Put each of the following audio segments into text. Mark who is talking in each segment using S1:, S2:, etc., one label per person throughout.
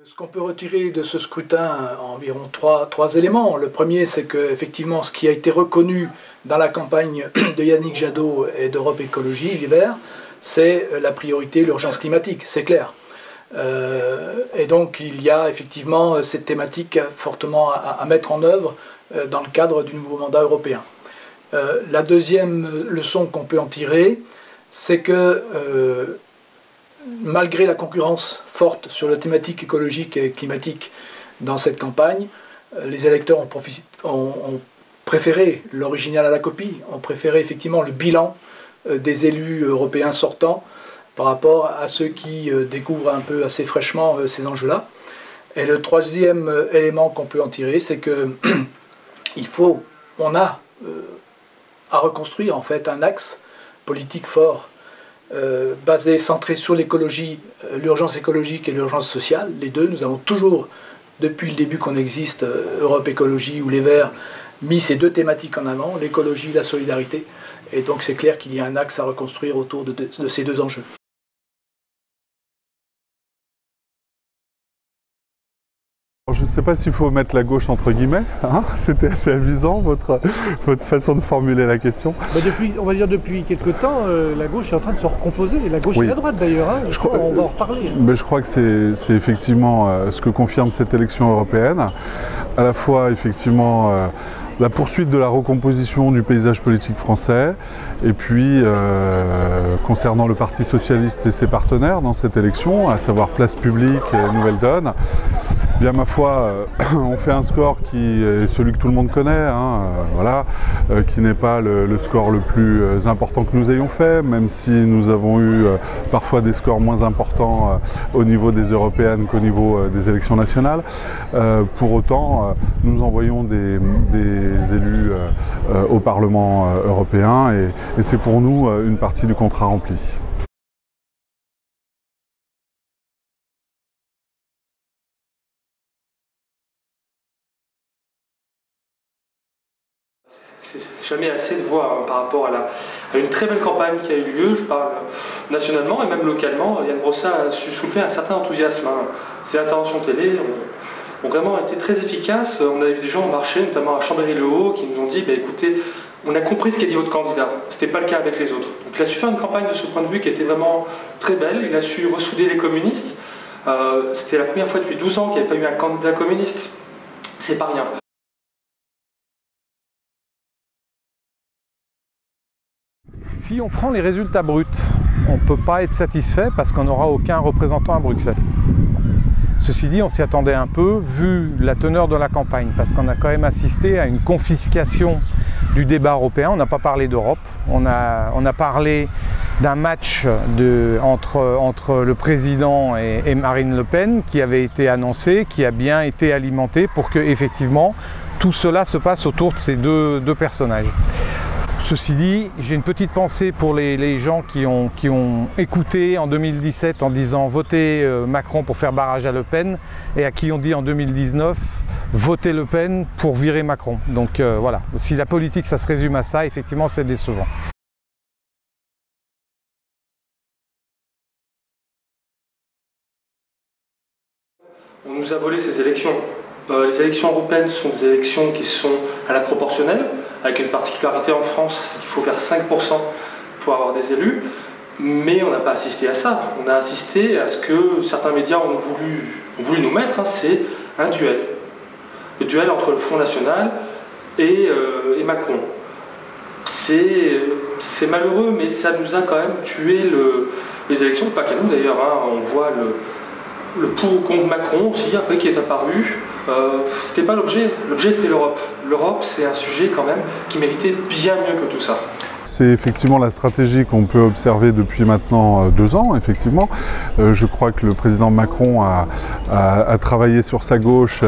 S1: Ce qu'on peut retirer de ce scrutin, environ trois éléments. Le premier, c'est que effectivement, ce qui a été reconnu dans la campagne de Yannick Jadot et d'Europe Écologie, Les Verts, c'est la priorité, l'urgence climatique, c'est clair. Et donc il y a effectivement cette thématique fortement à mettre en œuvre dans le cadre du nouveau mandat européen. La deuxième leçon qu'on peut en tirer, c'est que malgré la concurrence forte sur la thématique écologique et climatique dans cette campagne, les électeurs ont préféré l'original à la copie, ont préféré effectivement le bilan des élus européens sortants par rapport à ceux qui découvrent un peu assez fraîchement ces enjeux-là. Et le troisième élément qu'on peut en tirer, c'est que on a à reconstruire en fait un axe politique fort basé, centré sur l'écologie, l'urgence écologique et l'urgence sociale. Les deux, nous avons toujours, depuis le début qu'on existe, Europe Écologie ou Les Verts, mis ces deux thématiques en avant, l'écologie, la solidarité. Et donc c'est clair qu'il y a un axe à reconstruire autour de ces deux enjeux.
S2: Je ne sais pas s'il faut mettre la gauche entre guillemets, hein, c'était assez amusant votre façon de formuler la question.
S3: On va dire depuis quelque temps, la gauche est en train de se recomposer, la gauche et la droite d'ailleurs, hein, on va en reparler.
S2: Mais je crois que c'est effectivement ce que confirme cette élection européenne, à la fois effectivement la poursuite de la recomposition du paysage politique français, et puis concernant le Parti socialiste et ses partenaires dans cette élection, à savoir Place Publique et Nouvelle Donne, bien ma foi, on fait un score qui est celui que tout le monde connaît, hein, voilà, qui n'est pas le score le plus important que nous ayons fait, même si nous avons eu parfois des scores moins importants au niveau des européennes qu'au niveau des élections nationales. Pour autant, nous envoyons des élus au Parlement européen et c'est pour nous une partie du contrat rempli.
S4: C'est jamais assez de voir par rapport à une très belle campagne qui a eu lieu, je parle nationalement et même localement. Yann Brossat a su soulever un certain enthousiasme. Ces interventions télé ont vraiment été très efficaces. On a eu des gens au marché, notamment à Chambéry-le-Haut, qui nous ont dit écoutez, on a compris ce qu'a dit votre candidat. Ce n'était pas le cas avec les autres. Donc il a su faire une campagne de ce point de vue qui était vraiment très belle. Il a su ressouder les communistes. C'était la première fois depuis 12 ans qu'il n'y avait pas eu un candidat communiste. C'est pas rien.
S3: Si on prend les résultats bruts, on ne peut pas être satisfait parce qu'on n'aura aucun représentant à Bruxelles. Ceci dit, on s'y attendait un peu, vu la teneur de la campagne, parce qu'on a quand même assisté à une confiscation du débat européen. On n'a pas parlé d'Europe, on a parlé d'un match entre le président et Marine Le Pen qui avait été annoncé, qui a bien été alimenté pour que, effectivement, tout cela se passe autour de ces deux personnages. Ceci dit, j'ai une petite pensée pour les gens qui ont écouté en 2017 en disant votez Macron pour faire barrage à Le Pen et à qui on dit en 2019 votez Le Pen pour virer Macron. Donc voilà, si la politique ça se résume à ça, effectivement c'est décevant.
S4: On nous a volé ces élections. Les élections européennes sont des élections qui sont à la proportionnelle, avec une particularité en France, c'est qu'il faut faire 5% pour avoir des élus, mais on n'a pas assisté à ça. On a assisté à ce que certains médias ont voulu nous mettre, c'est un duel. Le duel entre le Front National et Macron. C'est malheureux, mais ça nous a quand même tué les élections, pas qu'à nous d'ailleurs, on voit le pour contre Macron aussi, après qui est apparu. C'était pas l'objet, l'objet c'était l'Europe. L'Europe c'est un sujet quand même qui méritait bien mieux que tout ça.
S2: C'est effectivement la stratégie qu'on peut observer depuis maintenant 2 ans, effectivement. Je crois que le président Macron a travaillé sur sa gauche,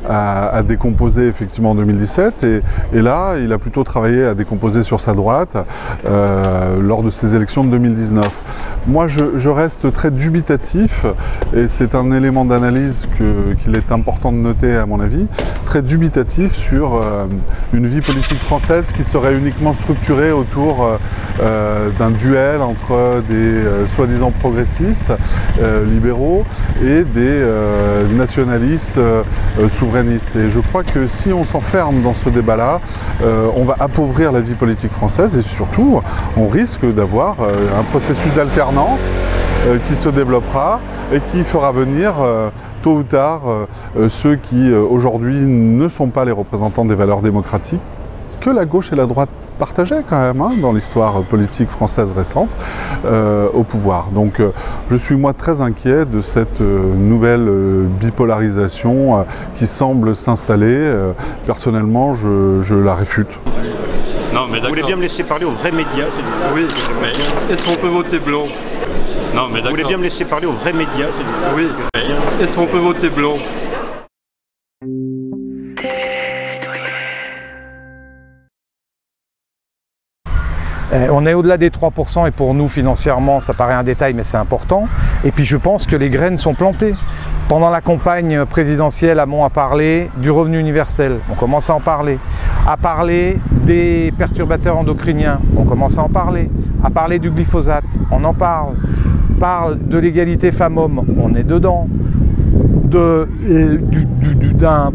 S2: a décomposé effectivement en 2017 et là, il a plutôt travaillé à décomposer sur sa droite lors de ces élections de 2019. Moi, je reste très dubitatif et c'est un élément d'analyse qu'il est important de noter à mon avis, très dubitatif sur une vie politique française qui serait uniquement structurée autour autour d'un duel entre des soi-disant progressistes, libéraux, et des nationalistes souverainistes. Et je crois que si on s'enferme dans ce débat-là, on va appauvrir la vie politique française et surtout, on risque d'avoir un processus d'alternance qui se développera et qui fera venir tôt ou tard ceux qui aujourd'hui ne sont pas les représentants des valeurs démocratiques que la gauche et la droite partageaient quand même dans l'histoire politique française récente au pouvoir. Donc je suis moi très inquiet de cette nouvelle bipolarisation qui semble s'installer. Personnellement, je la réfute.
S5: Non, mais vous voulez bien me laisser parler aux vrais médias?
S6: Oui, mais est-ce qu'on peut voter blanc?
S5: Non, mais vous voulez bien me laisser parler aux vrais médias?
S6: Oui, mais est-ce qu'on peut voter blanc?
S3: On est au-delà des 3% et pour nous financièrement ça paraît un détail mais c'est important. Et puis je pense que les graines sont plantées. Pendant la campagne présidentielle, Hamon a parlé du revenu universel, on commence à en parler. A parlé des perturbateurs endocriniens, on commence à en parler. A parlé du glyphosate, on en parle. Parle de l'égalité femmes-hommes, on est dedans.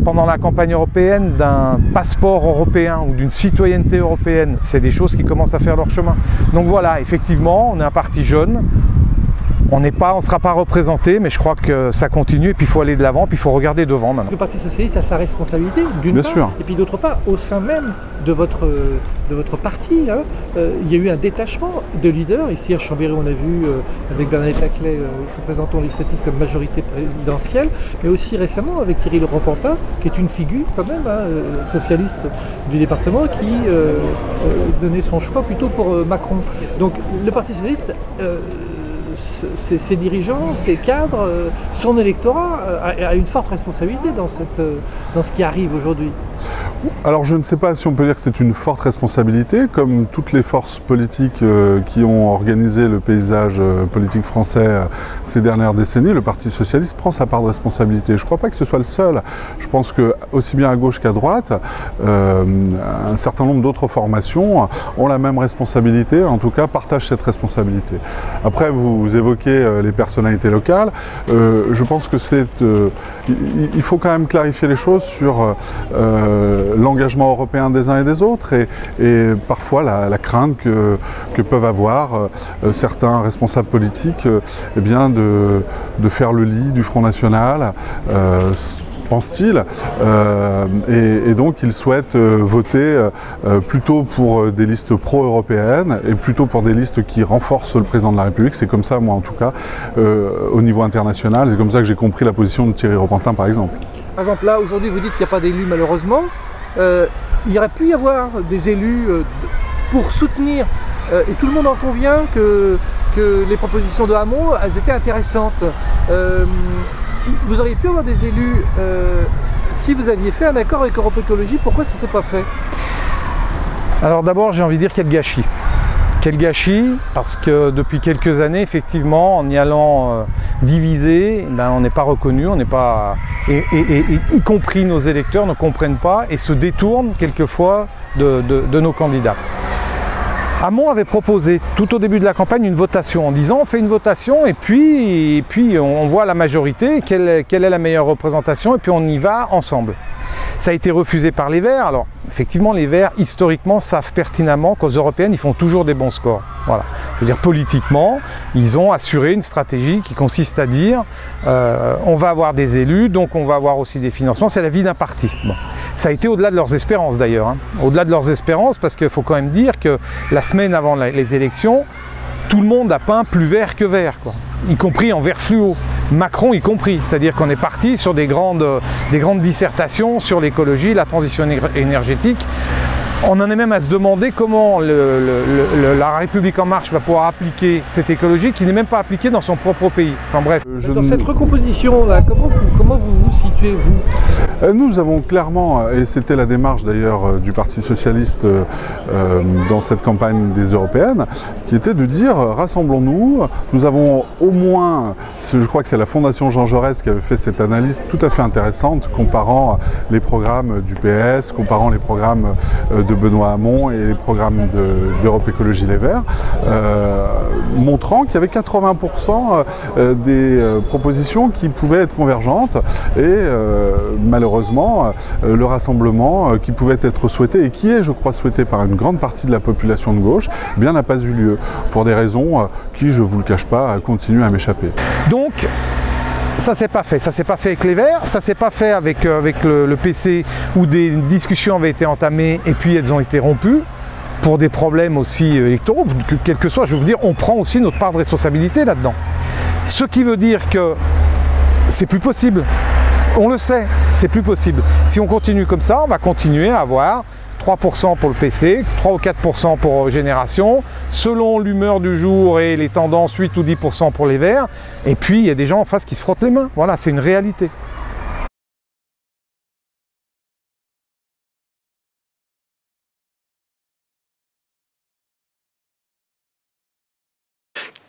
S3: Pendant la campagne européenne, d'un passeport européen ou d'une citoyenneté européenne, c'est des choses qui commencent à faire leur chemin. Donc voilà, effectivement, on est un parti jeune, on ne sera pas représenté, mais je crois que ça continue et puis il faut aller de l'avant, puis il faut regarder devant maintenant.
S7: Le Parti Socialiste a sa responsabilité, d'une part, et puis d'autre part, au sein même de votre parti, hein, il y a eu un détachement de leaders. Ici à Chambéry, on a vu avec Bernadette Laclais se présentant aux législatives comme majorité présidentielle, mais aussi récemment avec Thierry Leroy-Pantin, qui est une figure quand même socialiste du département, qui donnait son choix plutôt pour Macron. Donc le Parti Socialiste, ses dirigeants, ses cadres, son électorat a une forte responsabilité dans ce qui arrive aujourd'hui.
S2: Alors je ne sais pas si on peut dire que c'est une forte responsabilité, comme toutes les forces politiques qui ont organisé le paysage politique français ces dernières décennies, le Parti Socialiste prend sa part de responsabilité. Je ne crois pas que ce soit le seul. Je pense que aussi bien à gauche qu'à droite, un certain nombre d'autres formations ont la même responsabilité, en tout cas partagent cette responsabilité. Après vous évoquez les personnalités locales, je pense que il faut quand même clarifier les choses sur l'engagement européen des uns et des autres et parfois la crainte que peuvent avoir certains responsables politiques eh bien de faire le lit du Front National, pense-t-il, et donc ils souhaitent voter plutôt pour des listes pro-européennes et plutôt pour des listes qui renforcent le président de la République. C'est comme ça, moi en tout cas, au niveau international. C'est comme ça que j'ai compris la position de Thierry Leroy-Pantin, par exemple.
S7: Par exemple, là, aujourd'hui, vous dites qu'il n'y a pas d'élus, malheureusement. Il y aurait pu y avoir des élus pour soutenir, et tout le monde en convient que les propositions de Hamon, elles étaient intéressantes. Vous auriez pu avoir des élus si vous aviez fait un accord avec Europe Écologie. Pourquoi ça ne s'est pas fait?
S3: Alors d'abord, j'ai envie de dire quel gâchis. Quel gâchis, parce que depuis quelques années, effectivement, en y allant diviser, on n'est pas reconnu, on n'est pas, et y compris nos électeurs ne comprennent pas et se détournent quelquefois de nos candidats. Hamon avait proposé tout au début de la campagne une votation en disant on fait une votation et puis on voit la majorité, quelle est la meilleure représentation et puis on y va ensemble. Ça a été refusé par les Verts. Alors, effectivement, les Verts, historiquement, savent pertinemment qu'aux européennes, ils font toujours des bons scores. Voilà. Je veux dire, politiquement, ils ont assuré une stratégie qui consiste à dire on va avoir des élus, donc on va avoir aussi des financements. C'est la vie d'un parti. Bon. Ça a été au-delà de leurs espérances, d'ailleurs. Hein. Au-delà de leurs espérances, parce qu'il faut quand même dire que la semaine avant les élections, tout le monde a peint plus vert que vert, quoi. Y compris en vert fluo. Macron y compris, c'est-à-dire qu'on est parti sur des grandes dissertations sur l'écologie, la transition énergétique. On en est même à se demander comment la République En Marche va pouvoir appliquer cette écologie qui n'est même pas appliquée dans son propre pays. Enfin bref.
S7: Dans cette recomposition-là, comment vous vous situez, vous?
S2: Nous avons clairement, et c'était la démarche d'ailleurs du Parti Socialiste dans cette campagne des Européennes, qui était de dire rassemblons-nous, nous avons au moins, je crois que c'est la Fondation Jean Jaurès qui avait fait cette analyse tout à fait intéressante, comparant les programmes du PS, comparant les programmes de Benoît Hamon et les programmes d'Europe Écologie Les Verts, montrant qu'il y avait 80% des propositions qui pouvaient être convergentes et malheureusement le rassemblement qui pouvait être souhaité et qui est, je crois, souhaité par une grande partie de la population de gauche, eh bien n'a pas eu lieu pour des raisons qui, je ne vous le cache pas, continuent à m'échapper.
S3: Donc, ça s'est pas fait. Ça s'est pas fait avec les Verts, ça s'est pas fait avec le PC où des discussions avaient été entamées et puis elles ont été rompues pour des problèmes aussi électoraux. Quel que soit, je veux vous dire, on prend aussi notre part de responsabilité là-dedans. Ce qui veut dire que c'est plus possible. On le sait, c'est plus possible. Si on continue comme ça, on va continuer à avoir 3% pour le PC, 3 ou 4% pour Génération, selon l'humeur du jour et les tendances, 8 ou 10% pour les Verts, et puis il y a des gens en face qui se frottent les mains. Voilà, c'est une réalité.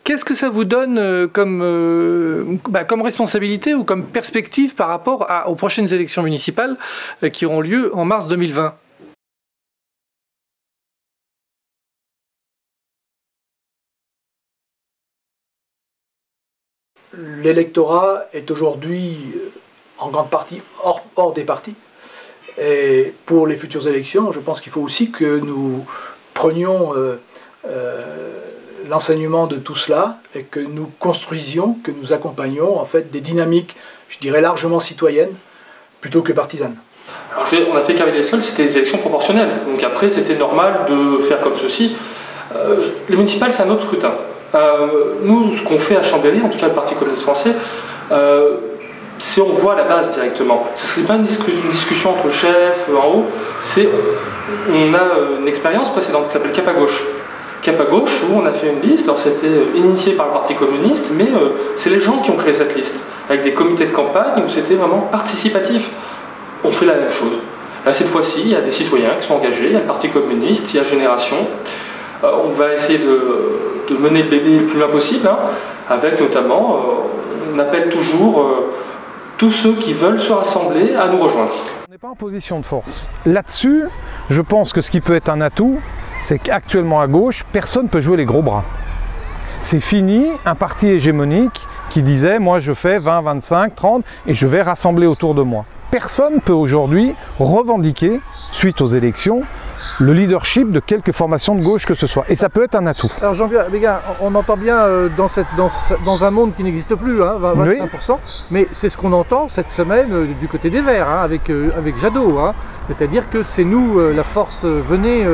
S7: Qu'est-ce que ça vous donne comme responsabilité ou comme perspective par rapport aux prochaines élections municipales qui auront lieu en mars 2020 ?
S1: L'électorat est aujourd'hui en grande partie hors des partis. Et pour les futures élections, je pense qu'il faut aussi que nous prenions l'enseignement de tout cela et que nous construisions, que nous accompagnions en fait des dynamiques, je dirais largement citoyennes, plutôt que partisanes.
S4: Alors, on a fait Cavalier-Seul, c'était des élections proportionnelles. Donc après, c'était normal de faire comme ceci. Les municipales, c'est un autre scrutin. Nous, ce qu'on fait à Chambéry, en tout cas le Parti communiste français, c'est on voit la base directement. Ce ne serait pas une discussion entre chefs en haut, on a une expérience précédente qui s'appelle Cap à gauche. Cap à gauche, où on a fait une liste, alors c'était initié par le Parti communiste, mais c'est les gens qui ont créé cette liste, avec des comités de campagne où c'était vraiment participatif. On fait la même chose. Là, cette fois-ci, il y a des citoyens qui sont engagés, il y a le Parti communiste, il y a Génération. On va essayer de mener le bébé le plus loin possible, hein, avec notamment, on appelle toujours tous ceux qui veulent se rassembler à nous rejoindre.
S3: On n'est pas en position de force. Là-dessus, je pense que ce qui peut être un atout, c'est qu'actuellement à gauche, personne ne peut jouer les gros bras. C'est fini un parti hégémonique qui disait « moi je fais 20, 25, 30 et je vais rassembler autour de moi ». Personne ne peut aujourd'hui revendiquer, suite aux élections, le leadership de quelque formation de gauche que ce soit. Et ça peut être un atout.
S7: Alors Jean-Pierre, les gars, on entend bien dans un monde qui n'existe plus, hein, 25%, oui. Mais c'est ce qu'on entend cette semaine du côté des Verts, hein, avec Jadot. Hein. C'est-à-dire que c'est nous, la force, venez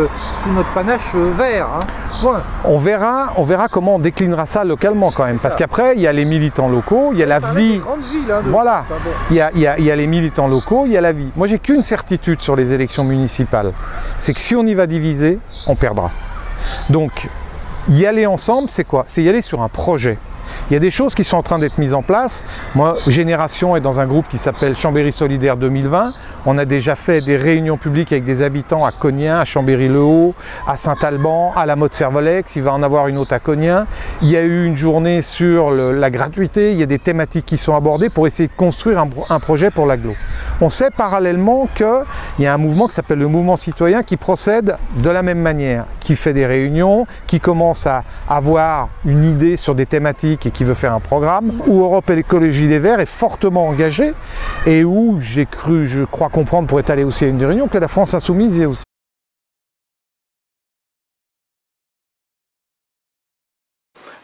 S7: sous notre panache vert. Hein. Point.
S3: On verra comment on déclinera ça localement quand même. Parce qu'après, il y a les militants locaux, il y a la vie.
S7: Villes, hein,
S3: voilà,
S7: ça, bon.
S3: il y a les militants locaux, il y a la vie. Moi, j'ai qu'une certitude sur les élections municipales. C'est que si on y va diviser, on perdra. Donc, y aller ensemble, c'est quoi? C'est y aller sur un projet. Il y a des choses qui sont en train d'être mises en place. Moi, Génération est dans un groupe qui s'appelle Chambéry Solidaire 2020. On a déjà fait des réunions publiques avec des habitants à Cognien, à Chambéry-le-Haut, à Saint-Alban, à la Motte-Servolex. Il va en avoir une autre à Cognien. Il y a eu une journée sur la gratuité. Il y a des thématiques qui sont abordées pour essayer de construire un projet pour l'agglo. On sait parallèlement qu'il y a un mouvement qui s'appelle le mouvement citoyen qui procède de la même manière, qui fait des réunions, qui commence à avoir une idée sur des thématiques et qui veut faire un programme, où Europe Écologie Les Verts est fortement engagée et où je crois comprendre, pour être allé aussi à une des réunions, que la France Insoumise y est aussi.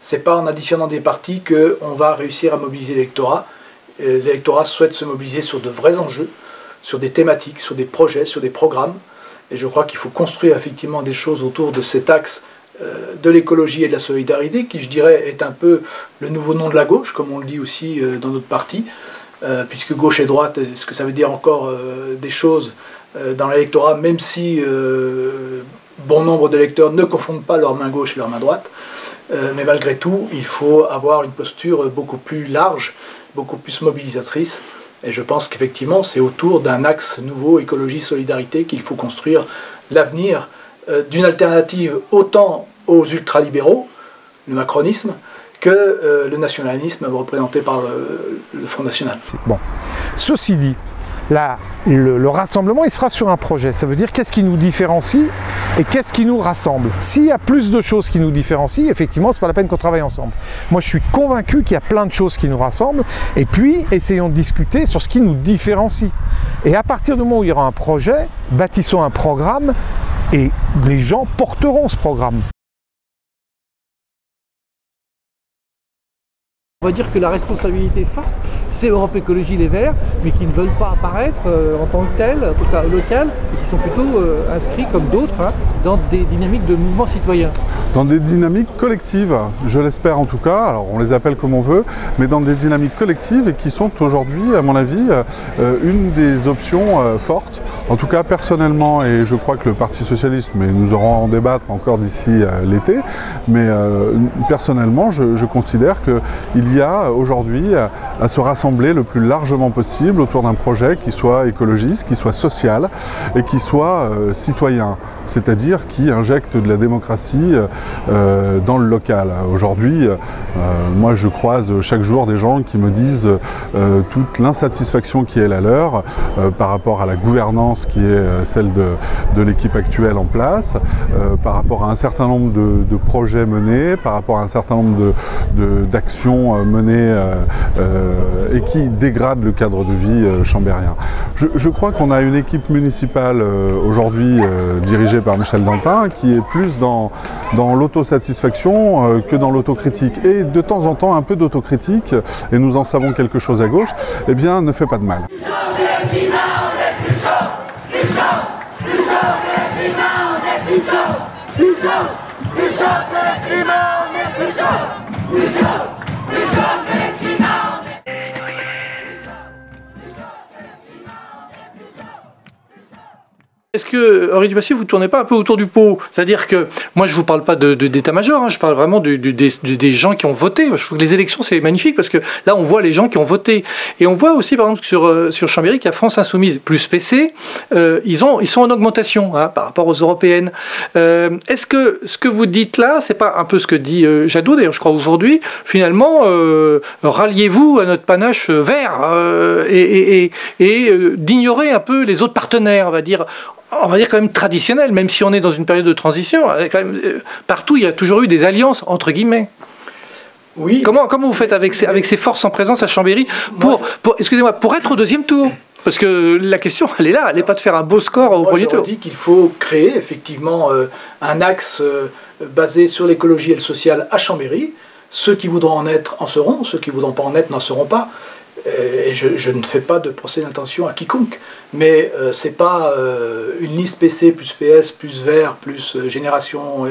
S1: C'est pas en additionnant des partis qu'on va réussir à mobiliser l'électorat. L'électorat souhaite se mobiliser sur de vrais enjeux, sur des thématiques, sur des projets, sur des programmes. Et je crois qu'il faut construire effectivement des choses autour de cet axe de l'écologie et de la solidarité, qui je dirais est un peu le nouveau nom de la gauche, comme on le dit aussi dans notre parti, puisque gauche et droite, est-ce que ça veut dire encore des choses dans l'électorat, même si bon nombre d'électeurs ne confondent pas leur main gauche et leur main droite, mais malgré tout, il faut avoir une posture beaucoup plus large, beaucoup plus mobilisatrice, et je pense qu'effectivement c'est autour d'un axe nouveau, écologie-solidarité, qu'il faut construire l'avenir d'une alternative autant aux ultralibéraux, le macronisme, que le nationalisme représenté par le Front National.
S3: Bon. Ceci dit, le rassemblement, il se fera sur un projet. Ça veut dire qu'est-ce qui nous différencie et qu'est-ce qui nous rassemble. S'il y a plus de choses qui nous différencient, effectivement, c'est pas la peine qu'on travaille ensemble. Moi, je suis convaincu qu'il y a plein de choses qui nous rassemblent, et puis essayons de discuter sur ce qui nous différencie. Et à partir du moment où il y aura un projet, bâtissons un programme, et les gens porteront ce programme.
S7: On va dire que la responsabilité forte, c'est Europe Écologie Les Verts, mais qui ne veulent pas apparaître en tant que tels, en tout cas local, et qui sont plutôt inscrits comme d'autres dans des dynamiques de mouvements citoyens.
S2: Dans des dynamiques collectives, je l'espère en tout cas, alors on les appelle comme on veut, mais dans des dynamiques collectives et qui sont aujourd'hui, à mon avis, une des options fortes. En tout cas, personnellement, et je crois que le Parti Socialiste, mais nous aurons à en débattre encore d'ici l'été, mais personnellement, je considère qu'il y a aujourd'hui à se rassembler le plus largement possible autour d'un projet qui soit écologiste, qui soit social et qui soit citoyen, c'est-à-dire qui injecte de la démocratie dans le local. Aujourd'hui, moi je croise chaque jour des gens qui me disent toute l'insatisfaction qui est la leur par rapport à la gouvernance qui est celle de l'équipe actuelle en place, par rapport à un certain nombre de projets menés, par rapport à un certain nombre d'actions menées et qui dégradent le cadre de vie chambérien. Je crois qu'on a une équipe municipale aujourd'hui dirigée par Michel Dantin qui est plus dans l'autosatisfaction que dans l'autocritique. Et de temps en temps un peu d'autocritique, et nous en savons quelque chose à gauche, eh bien ne fait pas de mal.
S7: Est-ce que, Henri Dumassier, vous ne tournez pas un peu autour du pot? C'est-à-dire que, moi je ne vous parle pas d'état-major, je parle vraiment des gens qui ont voté. Je trouve que les élections c'est magnifique parce que là on voit les gens qui ont voté. Et on voit aussi par exemple sur Chambéry qu'il y a France Insoumise plus PC, ils sont en augmentation par rapport aux européennes. Est-ce que ce que vous dites là, c'est pas un peu ce que dit Jadot, d'ailleurs je crois aujourd'hui, finalement, ralliez-vous à notre panache vert et d'ignorer un peu les autres partenaires, on va dire quand même traditionnel, même si on est dans une période de transition, quand même, partout il y a toujours eu des alliances entre guillemets. Oui. Comment vous faites avec ces forces en présence à Chambéry excusez-moi, pour être au deuxième tour? Parce que la question, elle est là, elle n'est pas de faire un beau score au premier tour.
S1: Je dis qu'il faut créer effectivement un axe basé sur l'écologie et le social à Chambéry. Ceux qui voudront en être en seront, ceux qui ne voudront pas en être n'en seront pas. Et je ne fais pas de procès d'intention à quiconque, mais ce n'est pas une liste PC plus PS plus Vert plus Génération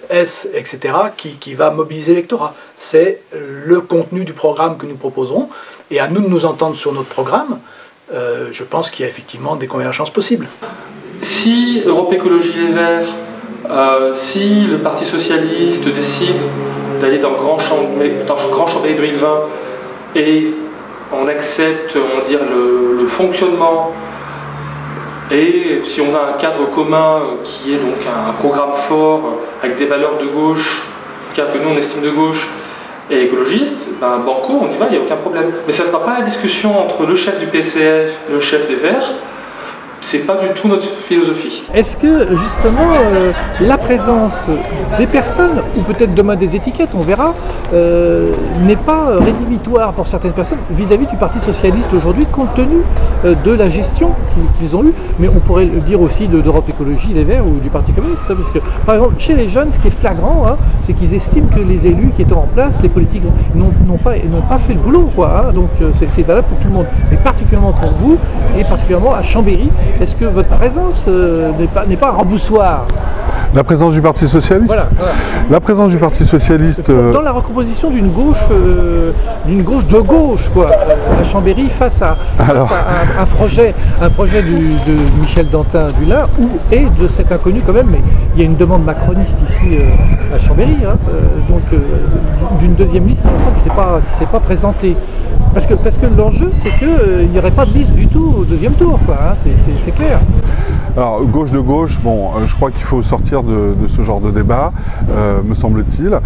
S1: S, etc. qui va mobiliser l'électorat. C'est le contenu du programme que nous proposerons, et à nous de nous entendre sur notre programme. Je pense qu'il y a effectivement des convergences possibles.
S4: Si Europe Écologie Les Verts, si le Parti Socialiste décide d'aller dans le Grand Chambéry 2020, et on accepte, on va dire, le fonctionnement, et si on a un cadre commun qui est donc un programme fort avec des valeurs de gauche, en tout cas que nous on estime de gauche, et écologiste, ben banco, on y va, il n'y a aucun problème. Mais ça ne sera pas la discussion entre le chef du PCF et le chef des Verts. C'est pas du tout notre philosophie.
S7: Est-ce que justement la présence des personnes, ou peut-être demain des étiquettes, on verra, n'est pas rédhibitoire pour certaines personnes vis-à-vis du Parti Socialiste aujourd'hui, compte tenu de la gestion qu'ils ont eue, mais on pourrait le dire aussi d'Europe Écologie Les Verts ou du Parti communiste, parce que par exemple chez les jeunes, ce qui est flagrant, c'est qu'ils estiment que les élus qui étaient en place, les politiques, n'ont pas fait le boulot, donc c'est valable pour tout le monde, mais particulièrement pour vous, et particulièrement à Chambéry. Est-ce que votre présence n'est pas un remboussoir?
S2: La présence du Parti Socialiste. Voilà. La présence du Parti Socialiste...
S7: Dans la recomposition d'une gauche de gauche, à Chambéry, face à un projet de Michel Dantin du Lin, et de cet inconnu quand même, mais y a une demande macroniste ici à Chambéry, hein, donc d'une deuxième liste pour l'instant qui ne s'est pas présentée. Parce que l'enjeu, c'est qu'il n'y aurait pas de liste du tout au deuxième tour, quoi, hein, c'est clair.
S2: Alors, gauche de gauche, bon, je crois qu'il faut sortir de ce genre de débat, me semble-t-il.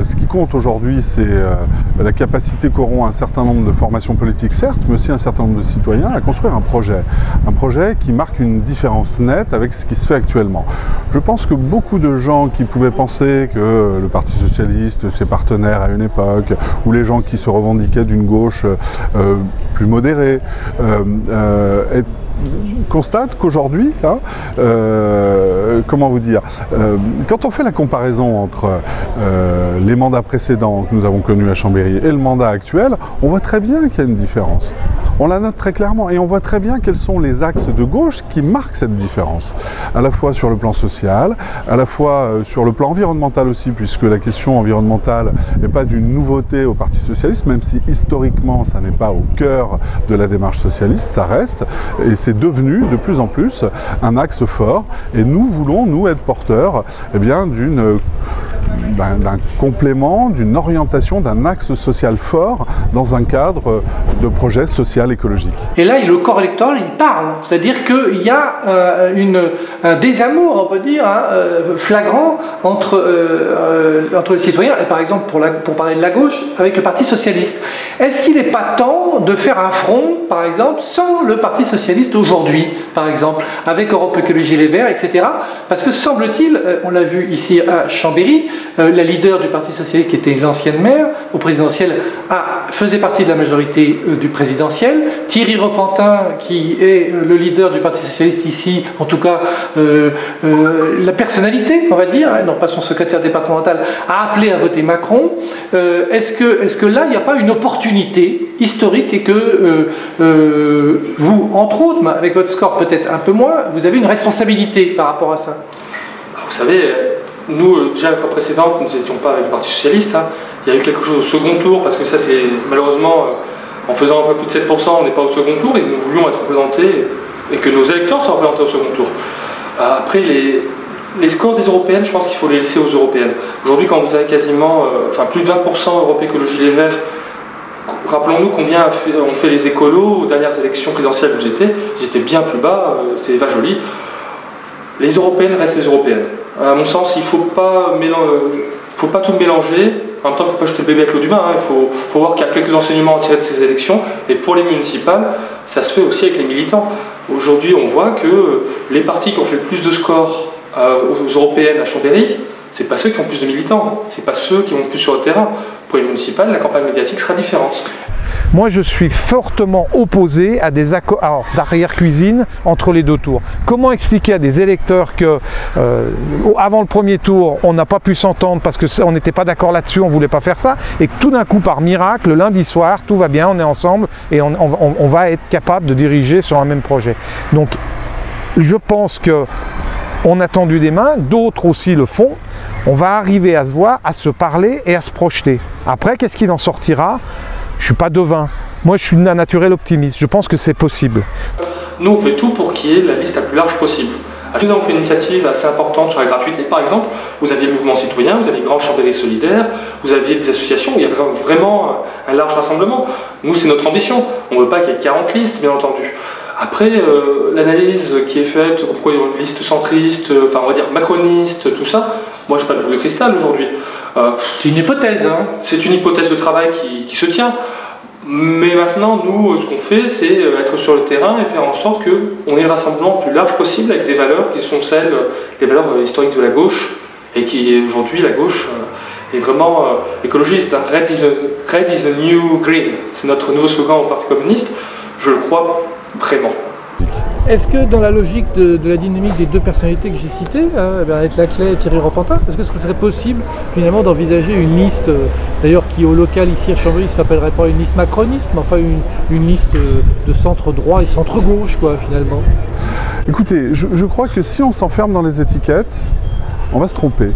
S2: Ce qui compte aujourd'hui, c'est la capacité qu'auront un certain nombre de formations politiques, certes, mais aussi un certain nombre de citoyens à construire un projet qui marque une différence nette avec ce qui se fait actuellement. Je pense que beaucoup de gens qui pouvaient penser que le Parti Socialiste, ses partenaires à une époque, ou les gens qui se revendiquaient d'une gauche plus modérée, constate qu'aujourd'hui, hein, comment vous dire, quand on fait la comparaison entre les mandats précédents que nous avons connus à Chambéry et le mandat actuel, on voit très bien qu'il y a une différence. On la note très clairement et on voit très bien quels sont les axes de gauche qui marquent cette différence. À la fois sur le plan social, à la fois sur le plan environnemental aussi, puisque la question environnementale n'est pas d'une nouveauté au Parti Socialiste, même si historiquement ça n'est pas au cœur de la démarche socialiste, ça reste, et c'est devenu de plus en plus un axe fort. Et nous voulons, nous, être porteurs d'un complément, d'une orientation, d'un axe social fort dans un cadre de projet social écologique.
S7: Et là, le corps électoral, il parle. C'est-à-dire qu'il y a un désamour, on peut dire, hein, flagrant entre les citoyens, et par exemple, pour parler de la gauche, avec le Parti Socialiste. Est-ce qu'il n'est pas temps de faire un front, par exemple, sans le Parti Socialiste aujourd'hui, par exemple, avec Europe Écologie Les Verts, etc. Parce que semble-t-il, on l'a vu ici à Chambéry, la leader du Parti Socialiste, qui était l'ancienne maire, au présidentiel, faisait partie de la majorité du présidentiel. Thierry Repentin, qui est le leader du Parti Socialiste ici, en tout cas la personnalité, on va dire, hein, non pas son secrétaire départemental, a appelé à voter Macron. Est-ce que là, il n'y a pas une opportunité historique et que vous, entre autres, avec votre score peut-être un peu moins, vous avez une responsabilité par rapport à ça?
S4: Vous savez, nous, déjà la fois précédente, nous n'étions pas avec le Parti Socialiste. Hein. Il y a eu quelque chose au second tour, parce que ça, c'est malheureusement, en faisant un peu plus de 7%, on n'est pas au second tour, et nous voulions être représentés, et que nos électeurs soient représentés au second tour. Après, les scores des européennes, je pense qu'il faut les laisser aux européennes. Aujourd'hui, quand vous avez quasiment plus de 20% Europe Écologie Les Verts, rappelons-nous combien ont fait les écolos aux dernières élections présidentielles où ils étaient bien plus bas, c'est Eva Joly. Les européennes restent les européennes. À mon sens, il ne faut pas tout mélanger. En même temps, il ne faut pas jeter le bébé avec l'eau du bain. Hein. Il faut voir qu'il y a quelques enseignements à tirer de ces élections. Et pour les municipales, ça se fait aussi avec les militants. Aujourd'hui, on voit que les partis qui ont fait le plus de scores aux européennes à Chambéry, ce n'est pas ceux qui ont plus de militants, ce n'est pas ceux qui vont plus sur le terrain. Pour les municipales, la campagne médiatique sera différente.
S3: Moi, je suis fortement opposé à des accords d'arrière-cuisine entre les deux tours. Comment expliquer à des électeurs que, avant le premier tour, on n'a pas pu s'entendre parce qu'on n'était pas d'accord là-dessus, on ne voulait pas faire ça, et que tout d'un coup, par miracle, le lundi soir, tout va bien, on est ensemble et on va être capable de diriger sur un même projet. Donc, je pense qu'on a tendu des mains, d'autres aussi le font. On va arriver à se voir, à se parler et à se projeter. Après, qu'est-ce qu'il en sortira ? Je ne suis pas devin. Moi, je suis d'un naturel optimiste. Je pense que c'est possible.
S4: Nous, on fait tout pour qu'il y ait la liste la plus large possible. Nous avons fait une initiative assez importante sur la gratuité. Par exemple, vous aviez le mouvement citoyen, vous aviez Grand Chambéry Solidaire, vous aviez des associations où il y avait vraiment un large rassemblement. Nous, c'est notre ambition. On ne veut pas qu'il y ait 40 listes, bien entendu. Après, l'analyse qui est faite, pourquoi il y a une liste centriste, on va dire macroniste, tout ça, moi, je n'ai pas de boule de cristal aujourd'hui.
S7: C'est une hypothèse, hein.
S4: C'est une hypothèse de travail qui se tient. Mais maintenant, nous, ce qu'on fait, c'est être sur le terrain et faire en sorte qu'on ait le rassemblement le plus large possible avec des valeurs qui sont les valeurs historiques de la gauche, et qui, aujourd'hui, la gauche est vraiment écologiste. Red is the new green. C'est notre nouveau slogan au Parti communiste. Je le crois vraiment.
S7: Est-ce que dans la logique de la dynamique des deux personnalités que j'ai citées, Bernadette Laclais et Thierry Repentin, est-ce que ce serait possible finalement d'envisager une liste, d'ailleurs qui au local ici à Chambéry ne s'appellerait pas une liste macroniste, mais enfin une liste de centre droit et centre gauche, quoi, finalement?
S2: Écoutez, je crois que si on s'enferme dans les étiquettes, on va se tromper.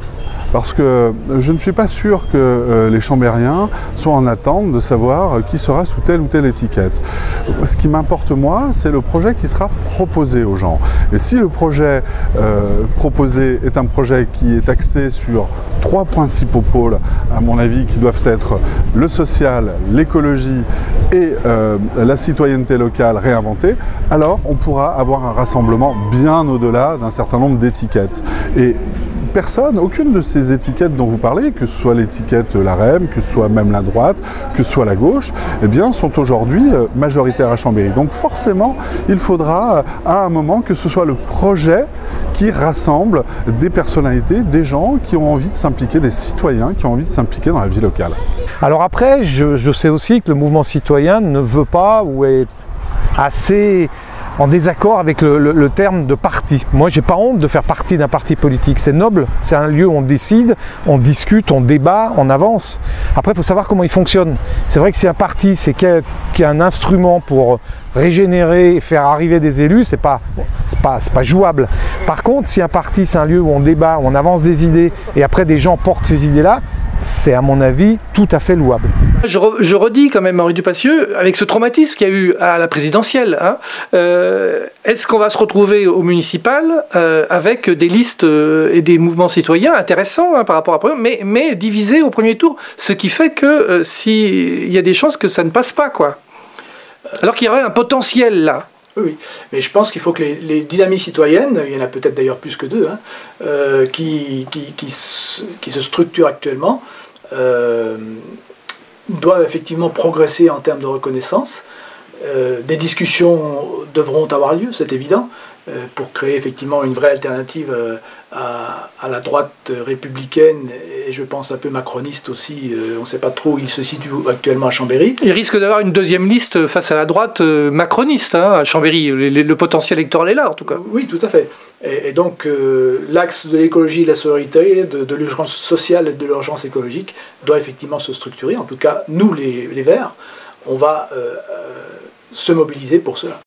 S2: Parce que je ne suis pas sûr que les Chambériens soient en attente de savoir qui sera sous telle ou telle étiquette. Ce qui m'importe moi, c'est le projet qui sera proposé aux gens. Et si le projet proposé est un projet qui est axé sur 3 principaux pôles, à mon avis, qui doivent être le social, l'écologie et la citoyenneté locale réinventée, alors on pourra avoir un rassemblement bien au-delà d'un certain nombre d'étiquettes. Et personne, aucune de ces étiquettes dont vous parlez, que ce soit l'étiquette LaREM, que ce soit même la droite, que ce soit la gauche, eh bien, sont aujourd'hui majoritaires à Chambéry. Donc forcément, il faudra à un moment que ce soit le projet qui rassemble des personnalités, des gens qui ont envie de s'impliquer, des citoyens qui ont envie de s'impliquer dans la vie locale.
S3: Alors après, je sais aussi que le mouvement citoyen ne veut pas ou est assez en désaccord avec le terme de parti. Moi, j'ai pas honte de faire partie d'un parti politique. C'est noble, c'est un lieu où on décide, on discute, on débat, on avance. Après, il faut savoir comment il fonctionne. C'est vrai que si un parti, c'est qu'il y a un instrument pour régénérer et faire arriver des élus, c'est pas jouable. Par contre, si un parti, c'est un lieu où on débat, où on avance des idées, et après des gens portent ces idées-là, c'est à mon avis tout à fait louable.
S7: Je redis quand même, Henri Dupassieux, avec ce traumatisme qu'il y a eu à la présidentielle, hein, est-ce qu'on va se retrouver au municipal avec des listes et des mouvements citoyens intéressants par rapport à mais divisés au premier tour, ce qui fait que s'il y a des chances que ça ne passe pas, quoi. Alors qu'il y aurait un potentiel là.
S1: Oui, mais je pense qu'il faut que les dynamiques citoyennes, il y en a peut-être d'ailleurs plus que 2, hein, qui se structurent actuellement, doivent effectivement progresser en termes de reconnaissance. Des discussions devront avoir lieu, c'est évident, pour créer effectivement une vraie alternative à la droite républicaine, et je pense un peu macroniste aussi. On ne sait pas trop où il se situe actuellement à Chambéry.
S7: Il risque d'avoir une deuxième liste face à la droite macroniste, hein, à Chambéry. Le potentiel électoral est là, en tout cas.
S1: Oui, tout à fait. Et donc, l'axe de l'écologie, de la solidarité, de l'urgence sociale et de l'urgence écologique doit effectivement se structurer. En tout cas, nous, les Verts, on va se mobiliser pour cela.